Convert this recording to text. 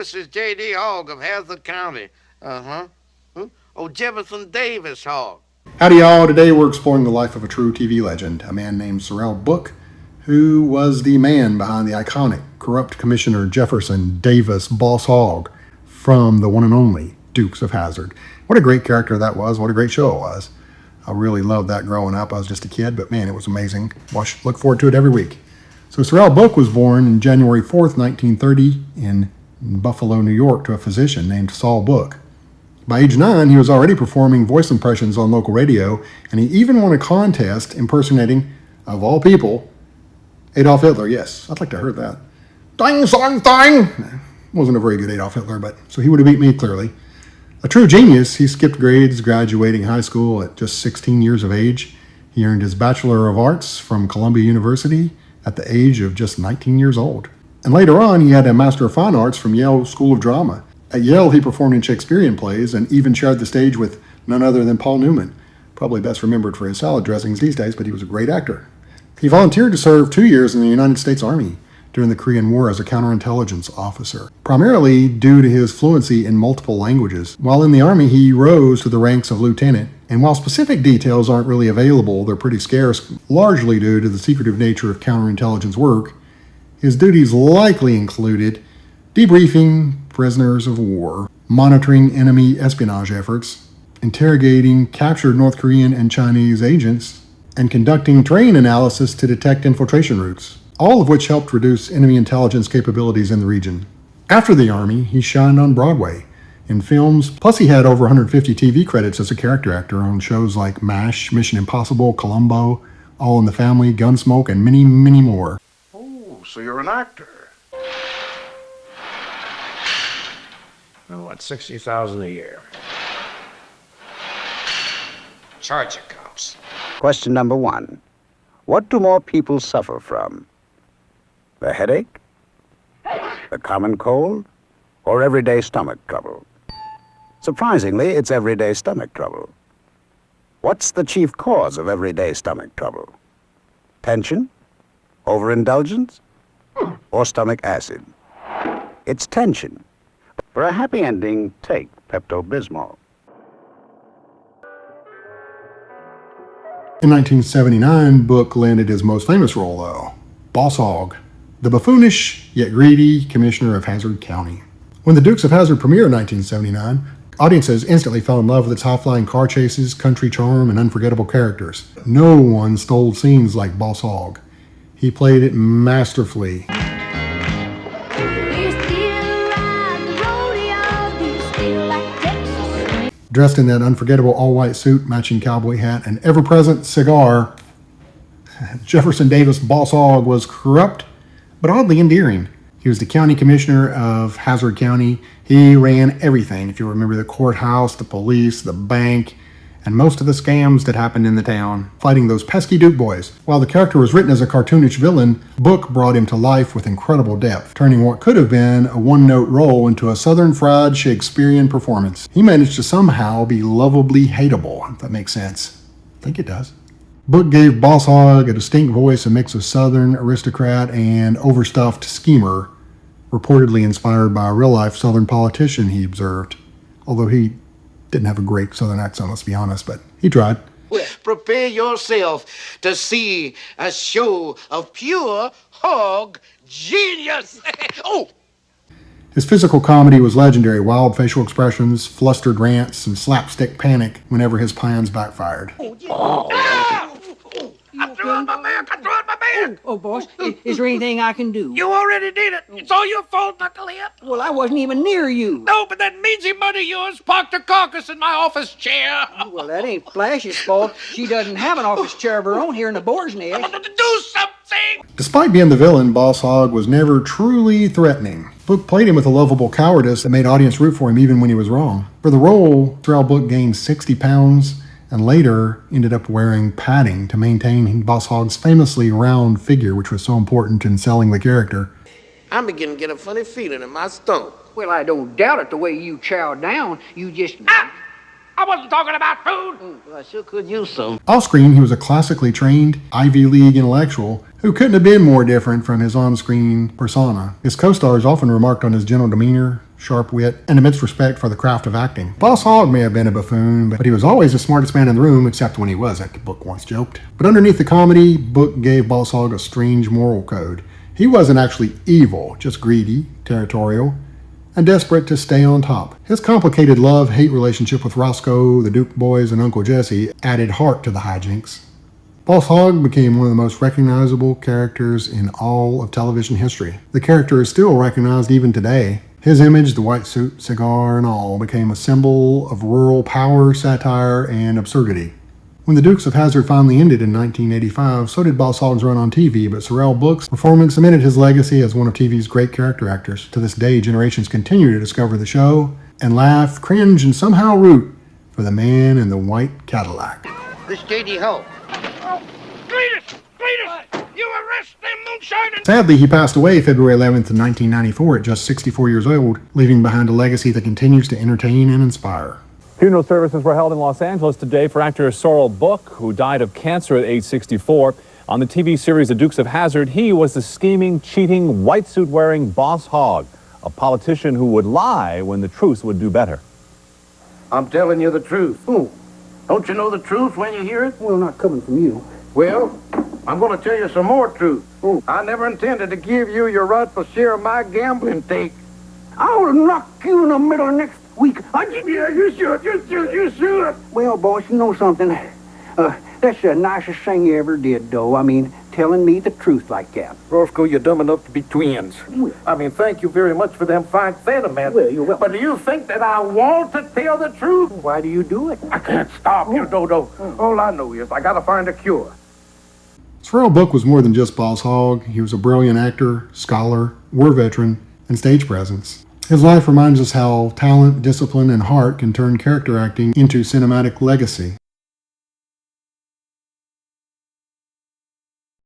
This is J.D. Hogg of Hazzard County. Uh-huh. Oh, Jefferson Davis Hogg. Howdy, y'all. Today we're exploring the life of a true TV legend, a man named Sorrell Booke, who was the man behind the iconic corrupt Commissioner Jefferson Davis Boss Hogg from the one and only Dukes of Hazzard. What a great character that was. What a great show it was. I really loved that growing up. I was just a kid, but man, it was amazing. Look forward to it every week. So Sorrell Booke was born on January 4th, 1930 in Buffalo, New York, to a physician named Sorrell Booke. By age 9, he was already performing voice impressions on local radio, and he even won a contest impersonating, of all people, Adolf Hitler. Yes, I'd like to have heard that. Ding, song, ding! Wasn't a very good Adolf Hitler, but so he would have beat me clearly. A true genius, he skipped grades, graduating high school at just 16 years of age. He earned his Bachelor of Arts from Columbia University at the age of just 19 years old. And later on, he had a Master of Fine Arts from Yale School of Drama. At Yale, he performed in Shakespearean plays and even shared the stage with none other than Paul Newman, probably best remembered for his salad dressings these days, but he was a great actor. He volunteered to serve 2 years in the United States Army during the Korean War as a counterintelligence officer, primarily due to his fluency in multiple languages. While in the Army, he rose to the ranks of lieutenant, and while specific details aren't really available, they're pretty scarce, largely due to the secretive nature of counterintelligence work. His duties likely included debriefing prisoners of war, monitoring enemy espionage efforts, interrogating captured North Korean and Chinese agents, and conducting terrain analysis to detect infiltration routes, all of which helped reduce enemy intelligence capabilities in the region. After the Army, he shined on Broadway in films, plus he had over 150 TV credits as a character actor on shows like MASH, Mission Impossible, Columbo, All in the Family, Gunsmoke, and many, many more. So you're an actor. Well, what, $60,000 a year? Charge accounts. Question number 1. What do more people suffer from? The headache? The common cold? Or everyday stomach trouble? Surprisingly, it's everyday stomach trouble. What's the chief cause of everyday stomach trouble? Tension? Overindulgence? Or stomach acid? It's tension. For a happy ending, take Pepto-Bismol. In 1979, Booke landed his most famous role, though, Boss Hogg, the buffoonish yet greedy commissioner of Hazzard County. When the Dukes of Hazzard premiered in 1979, audiences instantly fell in love with its high-flying car chases, country charm, and unforgettable characters. No one stole scenes like Boss Hogg. He played it masterfully. Dressed in that unforgettable all-white suit, matching cowboy hat, and ever-present cigar, Jefferson Davis Boss Hogg was corrupt, but oddly endearing. He was the county commissioner of Hazzard County. He ran everything, if you remember the courthouse, the police, the bank, and most of the scams that happened in the town, fighting those pesky Duke boys. While the character was written as a cartoonish villain, Booke brought him to life with incredible depth, turning what could have been a one-note role into a southern fried Shakespearean performance. He managed to somehow be lovably hateable, if that makes sense. I think it does. Booke gave Boss Hogg a distinct voice, a mix of southern aristocrat and overstuffed schemer, reportedly inspired by a real-life southern politician, he observed, although he didn't have a great southern accent, let's be honest, but he tried. Prepare yourself to see a show of pure hog genius. Oh! His physical comedy was legendary, wild facial expressions, flustered rants, and slapstick panic whenever his plans backfired. I'm throwing my man! I'm throwing my man! Oh, boss, is there anything I can do? You already did it. It's all your fault, knucklehead. Well, I wasn't even near you. No, but that meansy mother of yours parked her carcass in my office chair. Well, that ain't Flash's fault. She doesn't have an office chair of her own here in the boar's I'm nest. gonna do something. Despite being the villain, Boss Hogg was never truly threatening. Booke played him with a lovable cowardice that made audience root for him even when he was wrong. For the role, Sorrell Booke gained 60 pounds and later ended up wearing padding to maintain Boss Hogg's famously round figure, which was so important in selling the character. I'm beginning to get a funny feeling in my stomach. Well, I don't doubt it the way you chow down. You just... I wasn't talking about food. I sure could use some. Off-screen, he was a classically trained Ivy League intellectual who couldn't have been more different from his on-screen persona. His co-stars often remarked on his gentle demeanor, sharp wit, and immense respect for the craft of acting. Boss Hogg may have been a buffoon, but he was always the smartest man in the room, except when he wasn't, Book once joked. But underneath the comedy, Book gave Boss Hogg a strange moral code. He wasn't actually evil, just greedy, territorial, and desperate to stay on top. His complicated love-hate relationship with Roscoe, the Duke boys, and Uncle Jesse added heart to the hijinks. Boss Hogg became one of the most recognizable characters in all of television history. The character is still recognized even today. His image, the white suit, cigar, and all, became a symbol of rural power, satire, and absurdity. When the Dukes of Hazzard finally ended in 1985, so did Boss Hogg's run on TV, but Sorrell Booke's performance cemented his legacy as one of TV's great character actors. To this day, generations continue to discover the show and laugh, cringe, and somehow root for the man in the white Cadillac. This J.D. Hope. Oh, Cletus! You arrest them moonshiners! Sadly, he passed away February 11th, 1994 at just 64 years old, leaving behind a legacy that continues to entertain and inspire. Funeral services were held in Los Angeles today for actor Sorrell Booke, who died of cancer at age 64. On the TV series The Dukes of Hazzard, he was the scheming, cheating, white suit-wearing Boss Hogg, a politician who would lie when the truth would do better. I'm telling you the truth. Don't you know the truth when you hear it? Well, not coming from you. Well, I'm going to tell you some more truth. I never intended to give you your rightful share of my gambling take. I will knock you in the middle of next week. Yeah, you should. Well, boss, you know something? That's the nicest thing you ever did, though. I mean, telling me the truth like that. Roscoe, you're dumb enough to be twins. I mean, thank you very much for them fine sentiments. Well, you're welcome. But do you think that I want to tell the truth? Why do you do it? I can't stop you, Dodo. All I know is I gotta find a cure. Sorrell Booke was more than just Boss Hogg. He was a brilliant actor, scholar, war veteran, and stage presence. His life reminds us how talent, discipline, and heart can turn character acting into cinematic legacy.